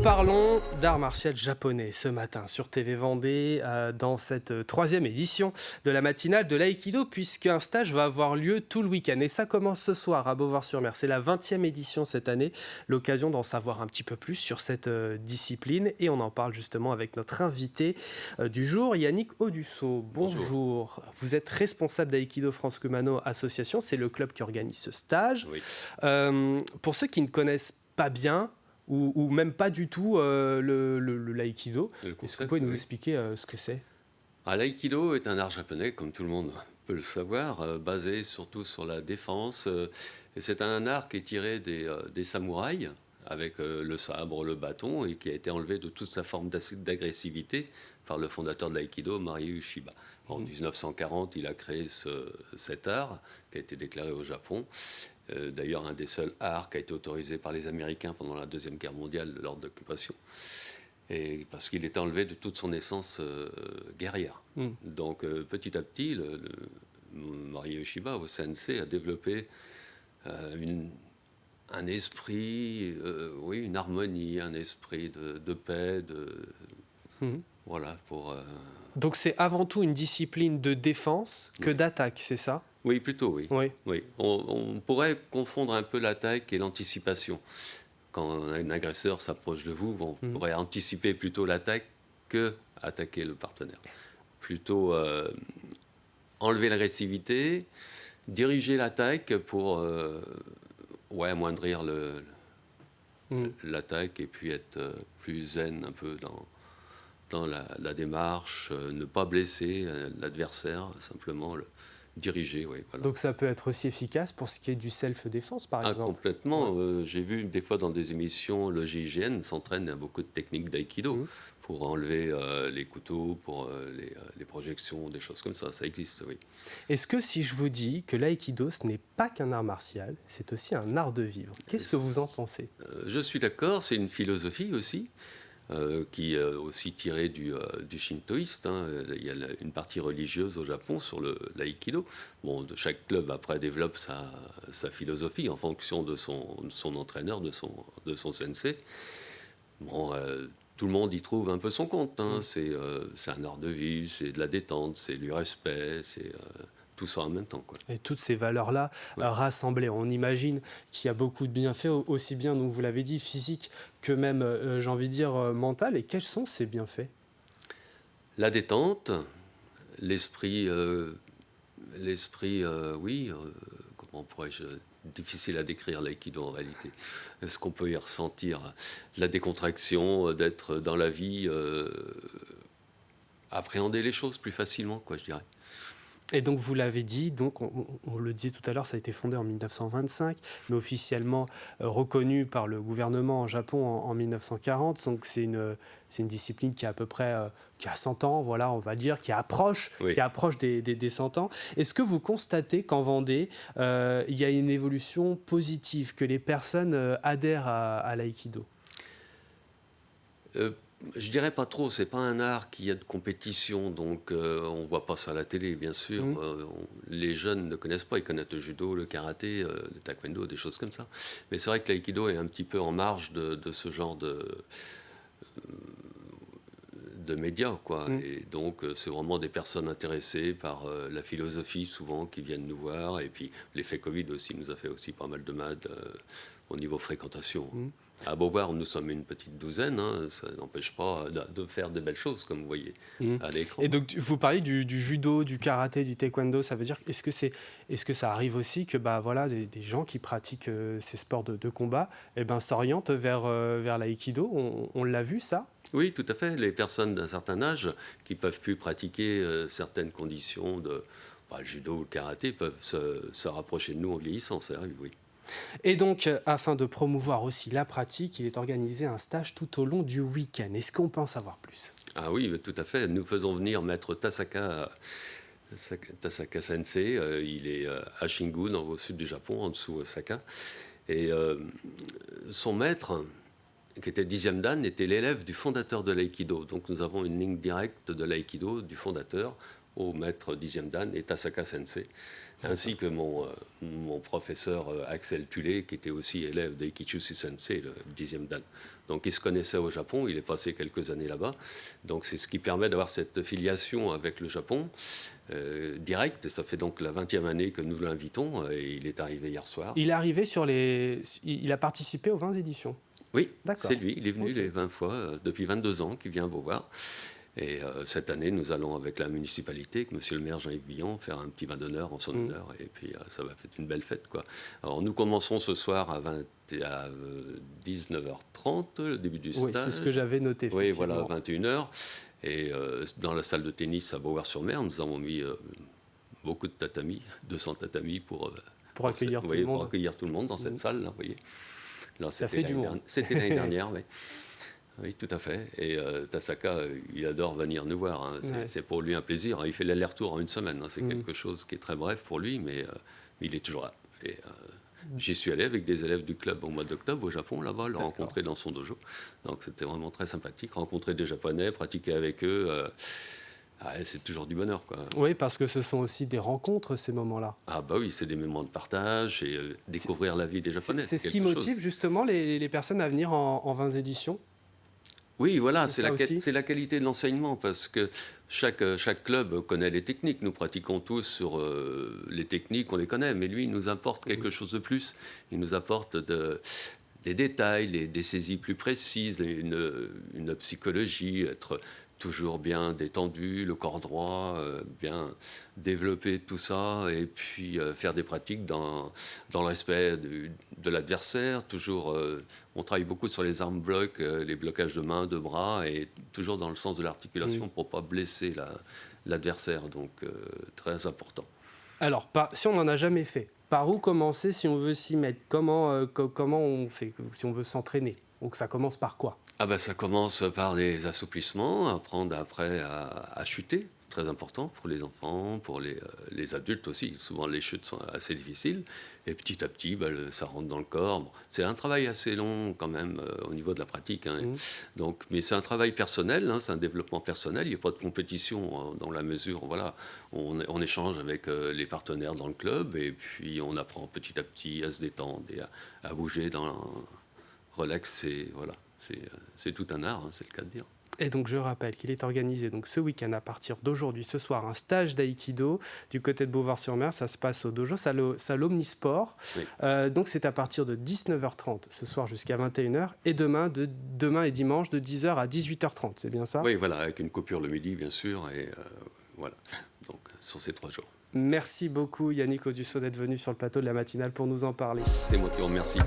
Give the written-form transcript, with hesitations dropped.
Parlons d'art martial japonais ce matin sur TV Vendée dans cette troisième édition de la matinale de l'aïkido puisqu'un stage va avoir lieu tout le week-end et ça commence ce soir à Beauvoir-sur-Mer. C'est la 20e édition cette année, l'occasion d'en savoir un petit peu plus sur cette discipline et on en parle justement avec notre invité du jour, Yannick Audusso. Bonjour. Vous êtes responsable d'Aïkido France Kumano Association, c'est le club qui organise ce stage. Oui. Pour ceux qui ne connaissent pas bien, ou même pas du tout l'aïkido. Est-ce que vous pouvez nous expliquer ce que c'est ? L'aïkido est un art japonais, comme tout le monde peut le savoir, basé surtout sur la défense. Et c'est un art qui est tiré des samouraïs, avec le sabre, le bâton, et qui a été enlevé de toute sa forme d'agressivité par le fondateur de l'aïkido, Marie Ueshiba. En 1940, il a créé cet art, qui a été déclaré au Japon. D'ailleurs, un des seuls arts qui a été autorisé par les Américains pendant la Deuxième Guerre mondiale lors de l'occupation. Et parce qu'il était enlevé de toute son essence guerrière. Donc, petit à petit, Marie Ueshiba, au CNC, a développé un esprit, une harmonie, un esprit de paix, voilà, pour... Donc c'est avant tout une discipline de défense que d'attaque, c'est ça ? Oui, plutôt, oui. Oui. On pourrait confondre un peu l'attaque et l'anticipation. Quand un agresseur s'approche de vous, on pourrait anticiper plutôt l'attaque que attaquer le partenaire. Plutôt enlever l'agressivité, diriger l'attaque pour amoindrir l'attaque et puis être plus zen un peu dans la démarche, ne pas blesser l'adversaire, simplement le diriger. Oui, voilà. Donc ça peut être aussi efficace pour ce qui est du self-défense, par exemple. Complètement. J'ai vu des fois dans des émissions, le GIGN s'entraîne à beaucoup de techniques d'aïkido pour enlever les couteaux, pour les projections, des choses comme ça. Ça existe, oui. Est-ce que si je vous dis que l'aïkido, ce n'est pas qu'un art martial, c'est aussi un art de vivre, qu'est-ce que vous en pensez ? Je suis d'accord, c'est une philosophie aussi. Qui est aussi tiré du shintoïste. Il y a une partie religieuse au Japon sur l'aïkido. Bon, chaque club après développe sa philosophie en fonction de son entraîneur, de son sensei. Bon, tout le monde y trouve un peu son compte. C'est un art de vie, c'est de la détente, c'est du respect, c'est tout ça en même temps, quoi. Et toutes ces valeurs-là rassemblées, on imagine qu'il y a beaucoup de bienfaits, aussi bien, donc vous l'avez dit, physiques que même, j'ai envie de dire, mental. Et quels sont ces bienfaits ? La détente, l'esprit, comment pourrais-je... Difficile à décrire l'aïkido en réalité. Est-ce qu'on peut y ressentir la décontraction, d'être dans la vie, appréhender les choses plus facilement, quoi, je dirais. Et donc vous l'avez dit, donc on le disait tout à l'heure, ça a été fondé en 1925, mais officiellement reconnu par le gouvernement en Japon en 1940. Donc c'est une discipline qui a à peu près qui a 100 ans, voilà, on va dire, qui approche des 100 ans. Est-ce que vous constatez qu'en Vendée, il y a une évolution positive, que les personnes adhèrent à l'aïkido ? Je dirais pas trop, c'est pas un art qui a de compétition, donc on voit pas ça à la télé, bien sûr. Les jeunes ne connaissent pas, ils connaissent le judo, le karaté, le taekwondo, des choses comme ça. Mais c'est vrai que l'aïkido est un petit peu en marge de ce genre de médias, quoi. Et donc c'est vraiment des personnes intéressées par la philosophie souvent qui viennent nous voir, et puis l'effet Covid aussi nous a fait aussi pas mal de mal au niveau fréquentation. À Beauvoir, nous sommes une petite douzaine, ça n'empêche pas de faire de belles choses, comme vous voyez à l'écran. Et donc, vous parlez du judo, du karaté, du taekwondo, ça veut dire, est-ce que ça arrive aussi que des gens qui pratiquent ces sports de combat s'orientent vers l'aïkido ? On l'a vu, ça ? Oui, tout à fait. Les personnes d'un certain âge qui ne peuvent plus pratiquer certaines conditions le judo ou le karaté peuvent se rapprocher de nous en vieillissant, ça arrive, oui. Et donc, afin de promouvoir aussi la pratique, il est organisé un stage tout au long du week-end. Est-ce qu'on peut en savoir plus ? Ah oui, tout à fait. Nous faisons venir maître Tasaka Sensei. Il est à Shingun, au sud du Japon, en dessous Osaka. Et son maître, qui était 10e dan, était l'élève du fondateur de l'aïkido. Donc nous avons une ligne directe de l'aïkido, du fondateur, au maître 10e dan et Tasaka Sensei, ainsi que mon professeur Axel Tulé, qui était aussi élève d'Eikichushi Sensei, le 10e dan. Donc il se connaissait au Japon, il est passé quelques années là-bas. Donc c'est ce qui permet d'avoir cette filiation avec le Japon direct. Ça fait donc la 20e année que nous l'invitons et il est arrivé hier soir. Il est arrivé il a participé aux 20 éditions. Oui, c'est lui, il est venu les 20 fois, depuis 22 ans qu'il vient à Beauvoir. Et cette année, nous allons avec la municipalité, avec monsieur le maire Jean-Yves Billon, faire un petit vin d'honneur en son honneur. Et puis ça va faire une belle fête, quoi. Alors nous commençons ce soir à 19h30, le début du stage. Oui, c'est ce que j'avais noté. Oui, voilà, 21h. Et dans la salle de tennis à Beauvoir-sur-Mer, nous avons mis beaucoup de tatamis, 200 tatamis pour accueillir tout le monde. Pour accueillir tout le monde dans cette salle, là, vous voyez. Là, ça fait du monde. C'était l'année dernière, oui. Oui, tout à fait. Et Tasaka, il adore venir nous voir. Hein. C'est pour lui un plaisir. Hein. Il fait l'aller-retour en une semaine. Hein. C'est quelque chose qui est très bref pour lui, mais il est toujours là. Et j'y suis allé avec des élèves du club au mois d'octobre au Japon, là-bas, le rencontrer dans son dojo. Donc c'était vraiment très sympathique. Rencontrer des Japonais, pratiquer avec eux. C'est toujours du bonheur, quoi. Oui, parce que ce sont aussi des rencontres, ces moments-là. Ah bah oui, c'est des moments de partage et découvrir la vie des Japonais. C'est ce qui motive justement les personnes à venir en 20 éditions. Oui, voilà, c'est la qualité de l'enseignement, parce que chaque club connaît les techniques. Nous pratiquons tous sur les techniques, on les connaît, mais lui, il nous apporte quelque chose de plus. Il nous apporte des détails, des saisies plus précises, une psychologie, être toujours bien détendu, le corps droit, bien développer tout ça, et puis faire des pratiques dans le respect de l'adversaire. Toujours, on travaille beaucoup sur les arm blocks, les blocages de mains, de bras, et toujours dans le sens de l'articulation pour ne pas blesser l'adversaire. Donc, très important. Alors, si on n'en a jamais fait, par où commencer si on veut s'y mettre? Comment on fait si on veut s'entraîner? Donc, ça commence par quoi? Ça commence par des assouplissements, apprendre après à chuter, très important pour les enfants, pour les adultes aussi. Souvent les chutes sont assez difficiles. Et petit à petit, ça rentre dans le corps. Bon, c'est un travail assez long quand même au niveau de la pratique. Hein. Donc, mais c'est un travail personnel, hein, c'est un développement personnel. Il n'y a pas de compétition dans la mesure. Voilà, on échange avec les partenaires dans le club et puis on apprend petit à petit à se détendre et à bouger relax. Et voilà. C'est tout un art, hein, c'est le cas de dire. Et donc je rappelle qu'il est organisé donc ce week-end à partir d'aujourd'hui, ce soir, un stage d'aïkido du côté de Beauvoir-sur-Mer. Ça se passe au dojo, salle Omnisport. Oui. Donc c'est à partir de 19h30 ce soir jusqu'à 21h et demain et dimanche de 10h à 18h30, c'est bien ça? Oui, voilà, avec une coupure le midi bien sûr et voilà, donc sur ces 3 jours. Merci beaucoup Yannick Audusso d'être venu sur le plateau de la matinale pour nous en parler. C'est moi qui vous remercie.